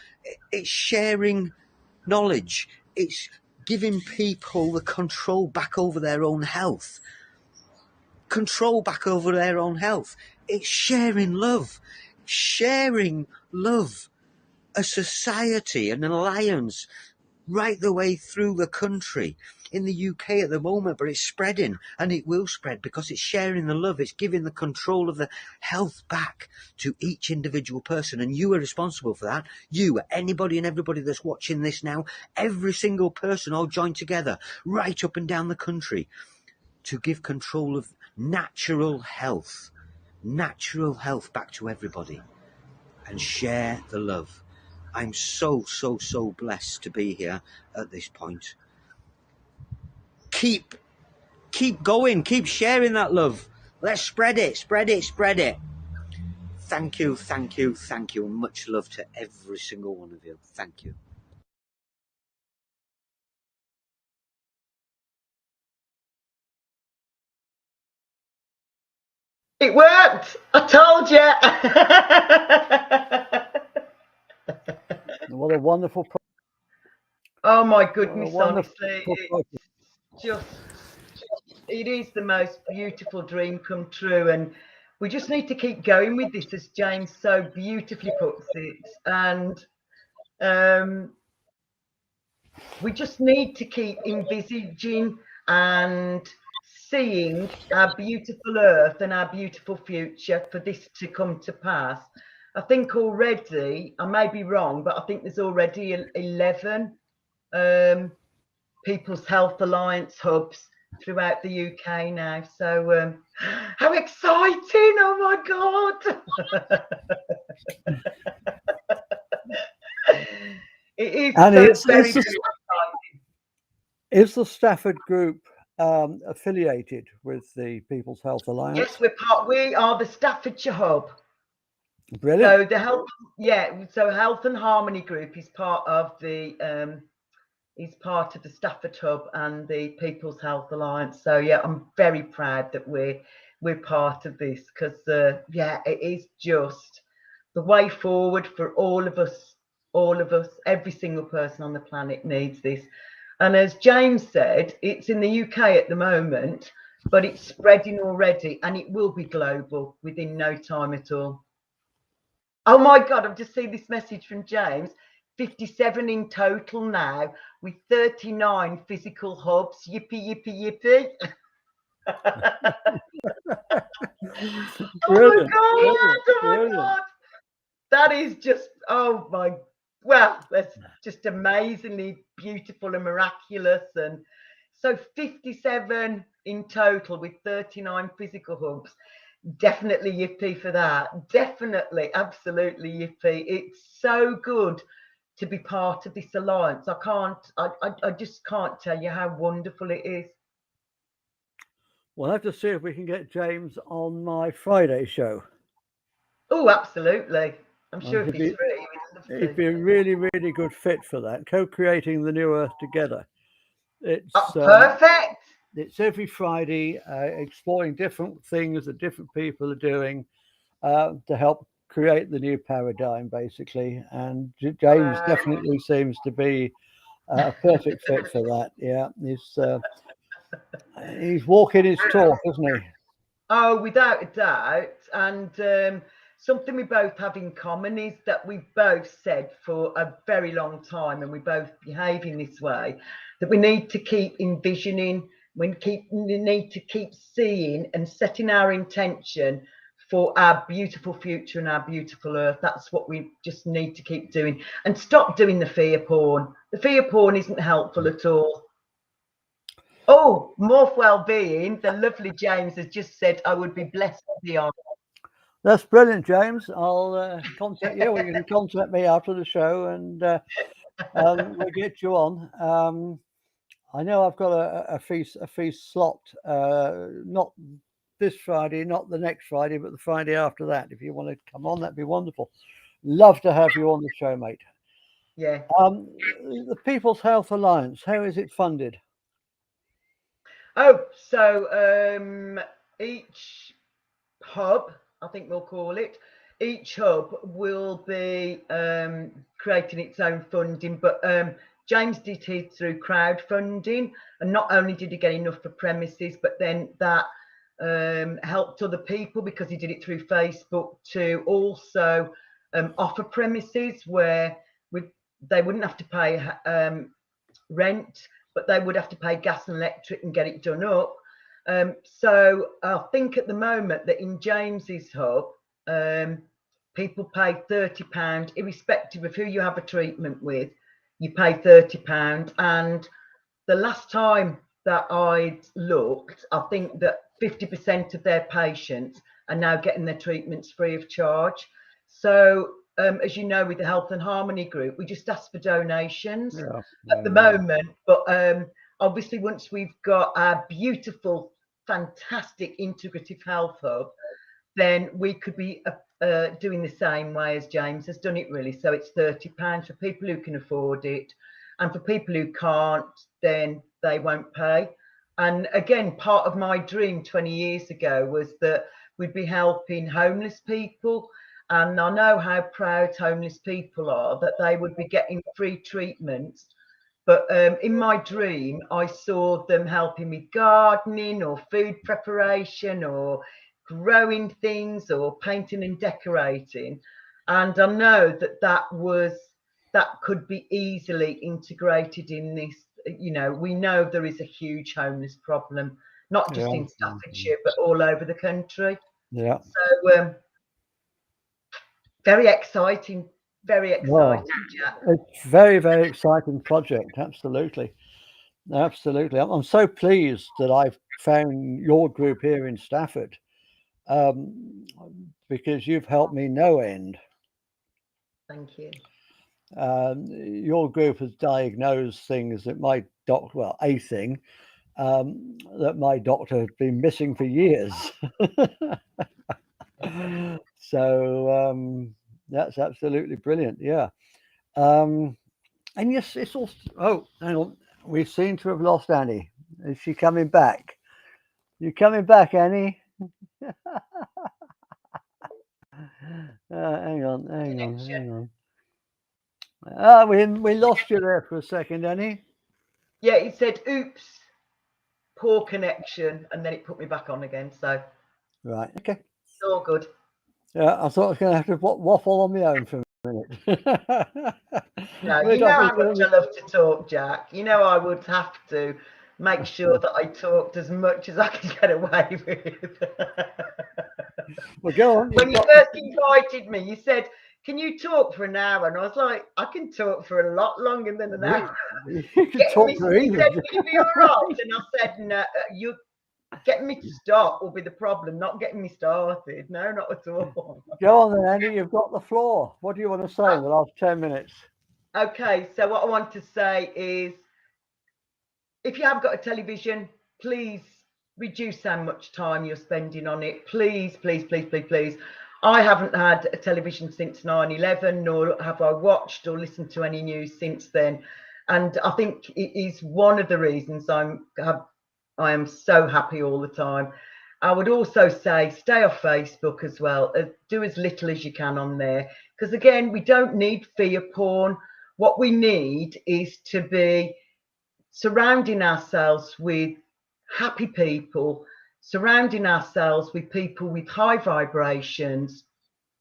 It's sharing knowledge. It's giving people the control back over their own health. Control back over their own health. It's sharing love. Sharing love. A society, an alliance, right the way through the country. In the UK at the moment, but it's spreading, and it will spread because it's sharing the love. It's giving the control of the health back to each individual person, and you are responsible for that. You, anybody and everybody that's watching this now, every single person all joined together right up and down the country to give control of natural health back to everybody and share the love. I'm so blessed to be here at this point. Keep going, keep sharing that love. Let's spread it. Thank you, and much love to every single one of you. Thank you. It worked. I told you. What a wonderful oh my goodness, honestly, it is the most beautiful dream come true, and we just need to keep going with this, as James so beautifully puts it. And we just need to keep envisaging and seeing our beautiful earth and our beautiful future for this to come to pass. I think already, I may be wrong, but I think there's already 11 People's Health Alliance hubs throughout the UK now. So how exciting! Oh my God! It is and so it's very exciting. Is the Stafford group affiliated with the People's Health Alliance? Yes, we are the Staffordshire hub. Brilliant. So the health, so Health and Harmony group is part of the Stafford hub and the People's Health Alliance. So yeah, I'm very proud that we're part of this, because it is just the way forward for all of us. Every single person on the planet needs this. And as James said, it's in the UK at the moment, but it's spreading already, and it will be global within no time at all. Oh my God, I've just seen this message from James. 57 in total now, with 39 physical hubs. Yippee, yippee, yippee. Oh my Brilliant, God, brilliant, oh my brilliant. God. That is just, oh my, well, that's just amazingly beautiful and miraculous. And so 57 in total with 39 physical hubs. Definitely yippee for that. Definitely, absolutely yippee. It's so good to be part of this alliance. I just can't tell you how wonderful it is. We'll have to see if we can get James on my Friday show. Oh, absolutely. I'm sure if He'd he's be, free, we'd love he'd to. be a really, really good fit for that. Co-creating the new Earth together. Oh, It's perfect. it's every Friday, exploring different things that different people are doing to help create the new paradigm, basically. And James Wow. definitely seems to be a perfect fit for that. Yeah, he's walking his talk, isn't he? Oh, without a doubt. And something we both have in common is that we both said for a very long time, and we both behave in this way, that we need to keep envisioning, we need to keep seeing and setting our intention for our beautiful future and our beautiful earth. That's what we just need to keep doing, and stop doing the fear porn. The fear porn isn't helpful at all. Oh, Morph Wellbeing, the lovely James has just said I would be blessed to be on. That's brilliant, James. I'll contact you, or you can contact me after the show, and we'll get you on. I know I've got a feast slot, not this Friday, not the next Friday, but the Friday after that. If you want to come on, that'd be wonderful. Love to have you on the show, mate. Yeah. The People's Health Alliance, how is it funded? Oh, so each hub, I think we'll call it, each hub will be creating its own funding, but James did his through crowdfunding, and not only did he get enough for premises, but then that helped other people because he did it through Facebook to also offer premises where they wouldn't have to pay rent, but they would have to pay gas and electric and get it done up. So I think at the moment that in James's hub, people pay £30, irrespective of who you have a treatment with, you pay £30. And the last time that I looked, I think that 50% of their patients are now getting their treatments free of charge. So as you know, with the Health and Harmony group, we just ask for donations at the moment. But obviously, once we've got our beautiful, fantastic integrative health hub, then we could be doing the same way as James has done it, really. So it's £30 for people who can afford it. And for people who can't, then they won't pay. And again, part of my dream 20 years ago was that we'd be helping homeless people. And I know how proud homeless people are that they would be getting free treatments. But in my dream, I saw them helping with gardening or food preparation or growing things or painting and decorating. And I know that that could be easily integrated in this. You know, we know there is a huge homeless problem, not just in Staffordshire, but all over the country. Yeah. So very exciting, very exciting, Jack. It's very, very exciting project. Absolutely. Absolutely. I'm so pleased that I've found your group here in Stafford, because you've helped me no end. Thank you. Your group has diagnosed things that a thing that my doctor had been missing for years. So that's absolutely brilliant. Yeah. And yes, it's also. Oh, hang on. We seem to have lost Annie. Is she coming back? You coming back, Annie? Hang on. We lost you there for a second, Annie. Yeah, it said, oops, poor connection, and then it put me back on again. So Right. Okay. it's all good. Yeah, I thought I was going to have to waffle on my own for a minute. No, We're you know talking how much I love to talk, Jack. You know I would have to make sure that I talked as much as I can get away with. Well, go on. When You've you got first invited me, you said, "Can you talk for an hour?" And I was like, "I can talk for a lot longer than an hour." you can talk for He said, ages. "Will you be all right?" And I said, "No, you getting me to stop will be the problem, not getting me started. No, not at all." Go on then, Andy. You've got the floor. What do you want to say in the last 10 minutes? Okay, so what I want to say is, if you have got a television, please reduce how much time you're spending on it. Please, please, please, please, please. I haven't had a television since 9/11, nor have I watched or listened to any news since then. And I think it is one of the reasons I am so happy all the time. I would also say stay off Facebook as well. Do as little as you can on there. Because again, we don't need fear porn. What we need is to be surrounding ourselves with happy people, surrounding ourselves with people with high vibrations,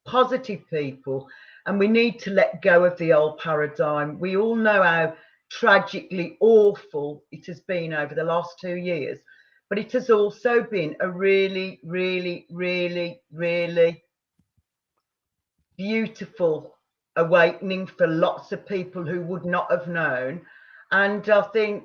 positive people. And we need to let go of the old paradigm. We all know how tragically awful it has been over the last 2 years, but it has also been a really, really, really, really beautiful awakening for lots of people who would not have known. And I think,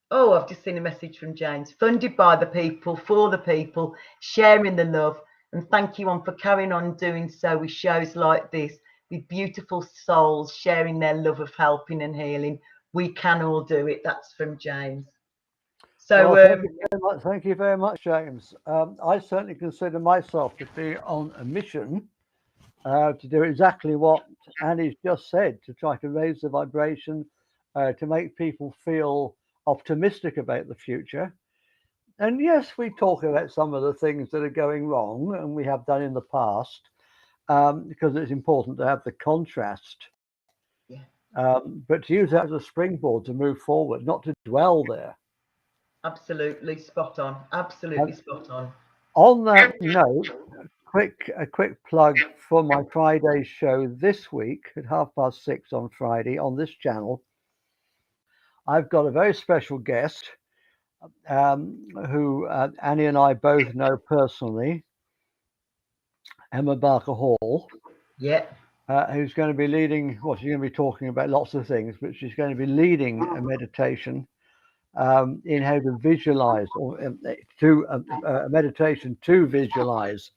oh, I've just seen a message from James. Funded by the people, for the people, sharing the love. And thank you on for carrying on doing so with shows like this, with beautiful souls sharing their love of helping and healing. We can all do it. That's from James. So, Well, thank you very much. Thank you very much, James. I certainly consider myself to be on a mission to do exactly what Annie's just said, to try to raise the vibration, to make people feel optimistic about the future. And yes, we talk about some of the things that are going wrong, and we have done in the past, because it's important to have the contrast. But to use that as a springboard to move forward, not to dwell there. absolutely spot on. Absolutely spot on. On that note, a quick plug for my Friday show this week at 6:30 on Friday on this channel. I've got a very special guest who Annie and I both know personally, Emma Barker Hall. Yeah. Who's going to be leading, well, she's going to be talking about lots of things, but she's going to be leading a meditation in how to visualize, or to a meditation to visualize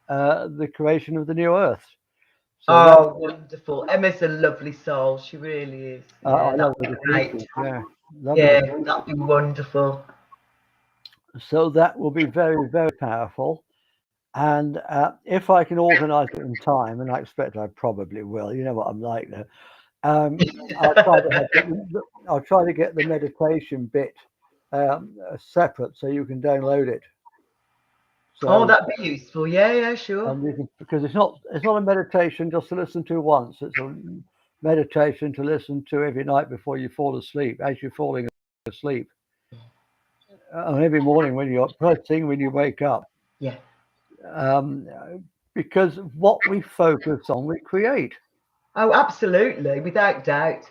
the creation of the new earth. So wonderful. Emma's a lovely soul. She really is. Yeah, I love that'd her be great. Yeah, Yeah, that'd be wonderful. So that will be very, very powerful. And if I can organize it in time, and I expect I probably will, you know what I'm like there. I'll try to get the meditation bit separate so you can download it. So, that'd be useful. Yeah, sure. Because it's not a meditation just to listen to once. It's a meditation to listen to every night before you fall asleep, as you're falling asleep, and every morning when you're first thing when you wake up. Yeah. Because what we focus on, we create. Oh, absolutely, without doubt.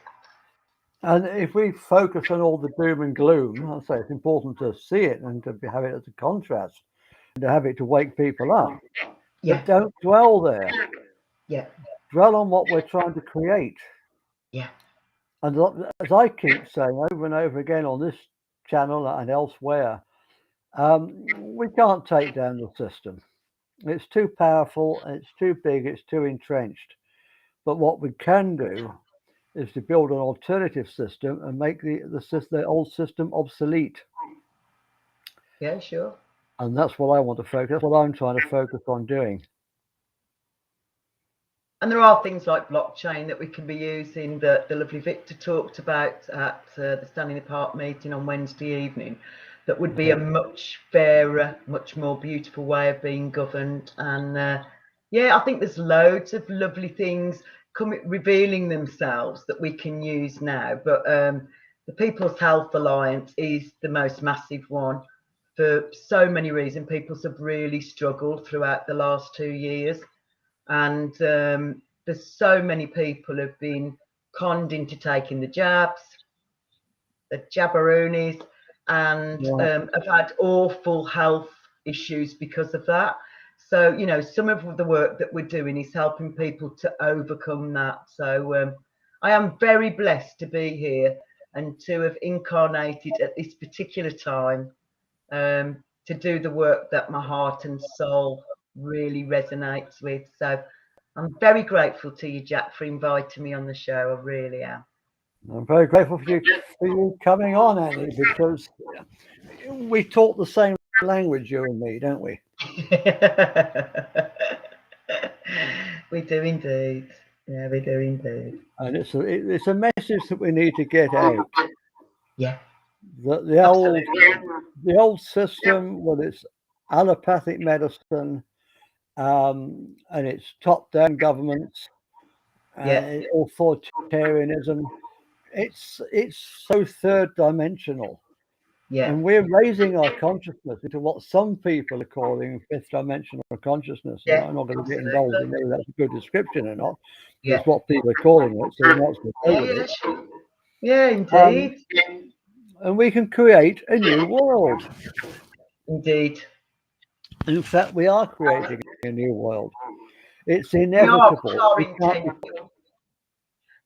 And if we focus on all the doom and gloom, I'll say it's important to see it and to have it as a contrast and to have it to wake people up. Yeah. But don't dwell there. Yeah. Dwell on what we're trying to create. Yeah. And as I keep saying over and over again on this channel and elsewhere, we can't take down the system. It's too powerful, it's too big, it's too entrenched. But what we can do is to build an alternative system and make the old system obsolete. Yeah, sure. And that's what I want to focus. That's what I'm trying to focus on doing. And there are things like blockchain that we can be using that the lovely Victor talked about at the Standing Apart meeting on Wednesday evening. That would be a much fairer, much more beautiful way of being governed. And yeah, I think there's loads of lovely things revealing themselves that we can use now. But the People's Health Alliance is the most massive one for so many reasons. People have really struggled throughout the last 2 years. And there's so many people who've been conned into taking the jabs, the jabberoonies, and have had awful health issues because of that. So, you know, some of the work that we're doing is helping people to overcome that. So I am very blessed to be here and to have incarnated at this particular time to do the work that my heart and soul really resonates with. So I'm very grateful to you, Jack, for inviting me on the show. I really am. I'm very grateful for you coming on, Annie, because we talk the same language, you and me, don't we? We do indeed. Yeah, we do indeed. And it's a message that we need to get out. Yeah. That the old system, well, it's allopathic medicine, and it's top-down governments, and authoritarianism. It's so third-dimensional. Yeah. And we're raising our consciousness into what some people are calling fifth dimensional consciousness. And Yeah, I'm not going to get involved in whether that's a good description or not. Yeah. It's what people are calling it, so we might as well go with it. Sure. Yeah, indeed. And we can create a new world. Indeed. In fact, we are creating a new world. It's inevitable.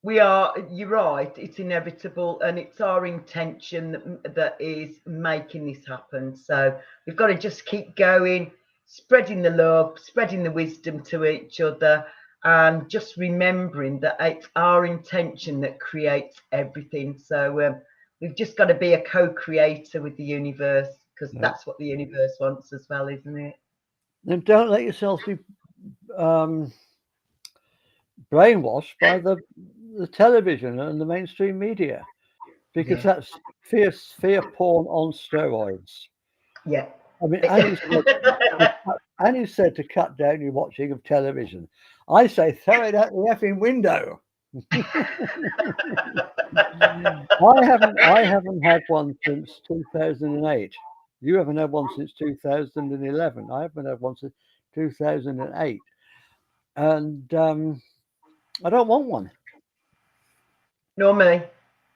You're right, it's inevitable, and it's our intention that is making this happen. So we've got to just keep going, spreading the love, spreading the wisdom to each other, and just remembering that it's our intention that creates everything. So we've just got to be a co-creator with the universe, because that's what the universe wants as well, isn't it? And don't let yourself be brainwashed by the television and the mainstream media, because that's fear porn on steroids. Yeah. I mean, Annie said to cut down your watching of television. I say throw it out the effing window. I haven't had one since 2008. You haven't had one since 2011. I haven't had one since 2008. And I don't want one. Nor me.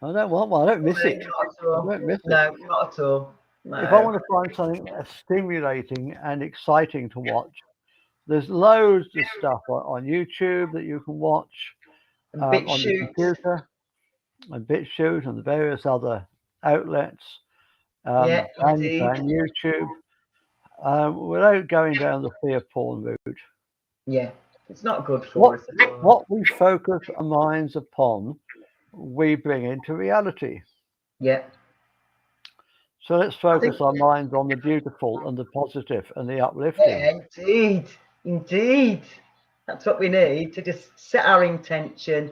I don't want one. I don't miss it. No, not at all. No. If I want to find something stimulating and exciting to watch, there's loads of stuff on YouTube that you can watch on the computer, and BitChute and the various other outlets, and YouTube, without going down the fear porn route. Yeah, it's not good for us at all. What we focus our minds upon, we bring into reality. Yeah. So let's focus our minds on the beautiful and the positive and the uplifting. Yeah, indeed. That's what we need, to just set our intention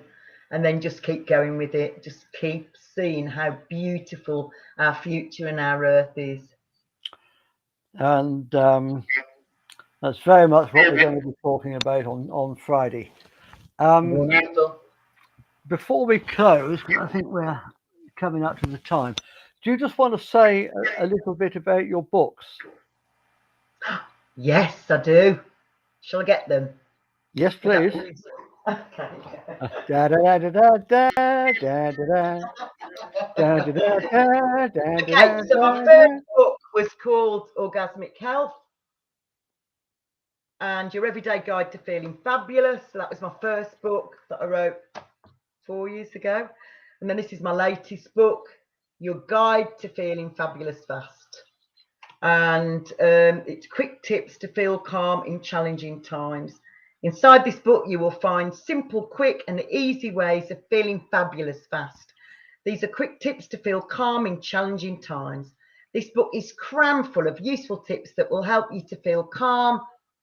and then just keep going with it. Just keep seeing how beautiful our future and our earth is. And that's very much what we're going to be talking about on Friday. Before we close, I think we're coming up to the time. Do you just want to say a little bit about your books? Yes, I do. Shall I get them? Yes, please. Okay. Da da da da da da da da da da da da. Okay, so my first book was called Orgasmic Health and Your Everyday Guide to Feeling Fabulous. So that was my first book that I wrote 4 years ago. And then this is my latest book, Your Guide to Feeling Fabulous Fast. And it's quick tips to feel calm in challenging times. Inside this book, you will find simple, quick, and easy ways of feeling fabulous fast. These are quick tips to feel calm in challenging times. This book is crammed full of useful tips that will help you to feel calm,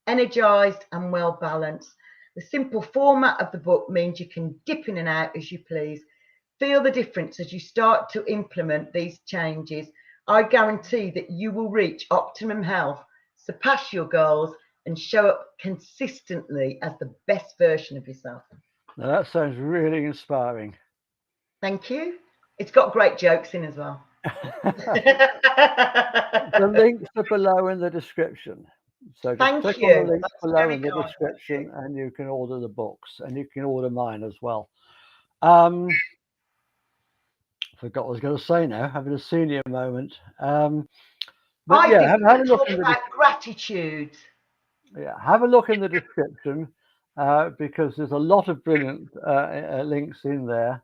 energized, and well balanced. The simple format of the book means you can dip in and out as you please. Feel the difference as you start to implement these changes. I guarantee that you will reach optimum health, surpass your goals, and show up consistently as the best version of yourself. Now that sounds really inspiring. Thank you. It's got great jokes in as well. The links are below in the description. So just Thank click on you. the link That's below very in the kind. description, and you can order the books, and you can order mine as well. Forgot what I was going to say now. Having a senior moment. But I yeah, think have we're a going to look talk in the about gratitude. have a look in the description because there's a lot of brilliant links in there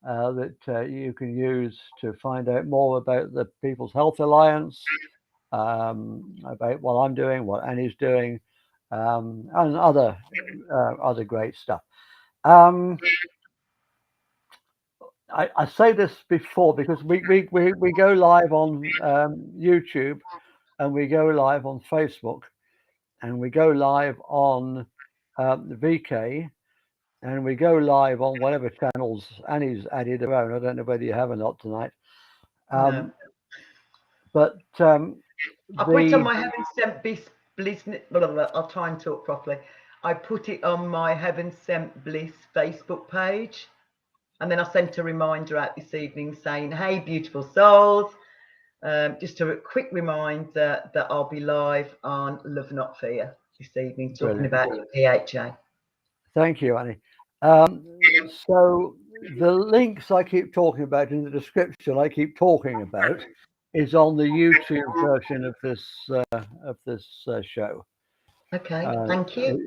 that you can use to find out more about the People's Health Alliance, about what I'm doing, what Annie's doing, and other great stuff. I say this before because we go live on YouTube, and we go live on Facebook, and we go live on the VK, and we go live on whatever channels Annie's added her own. I don't know whether you have or not tonight. No. But I put it on my Heaven Sent Bliss. Blah, blah, blah, I'll try and talk properly. I put it on my Heaven Sent Bliss Facebook page, and then I sent a reminder out this evening saying, "Hey, beautiful souls, just a quick reminder that I'll be live on Love Not Fear this evening, talking about your PHA." Thank you, Annie. So the links I keep talking about in the description, I keep talking about, is on the YouTube version of this show. Okay, thank you.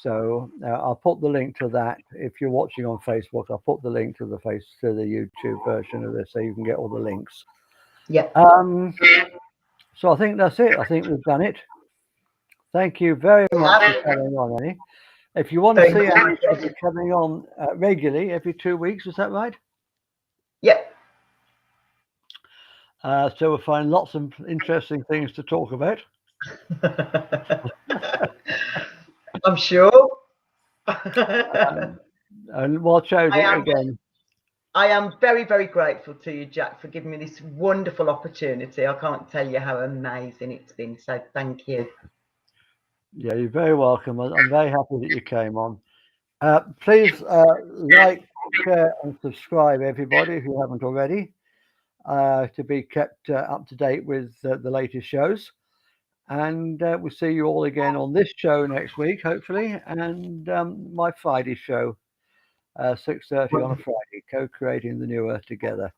So I'll put the link to that. If you're watching on Facebook, I'll put the link to the YouTube version of this, so you can get all the links. Yeah. So I think that's it. I think we've done it. Thank you very much for coming on, Annie. If you want to see Annie, she'll be coming on regularly every 2 weeks. Is that right? Yep. So we'll find lots of interesting things to talk about. I'm sure. And watch out again. I am very, very grateful to you, Jack, for giving me this wonderful opportunity. I can't tell you how amazing it's been. So thank you. Yeah, you're very welcome. I'm very happy that you came on. Please like, share, and subscribe, everybody, if you haven't already, to be kept up to date with the latest shows. And we'll see you all again on this show next week, hopefully, and my Friday show, 6:30 on a Friday, co-creating the new Earth together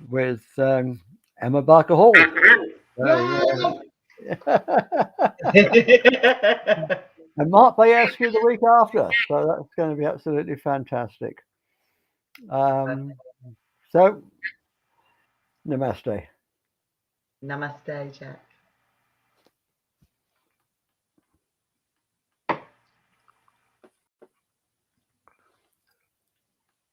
with Emma Barker Hall. And Mark Bayescu the week after, so that's going to be absolutely fantastic. So, namaste. Namaste, Jack.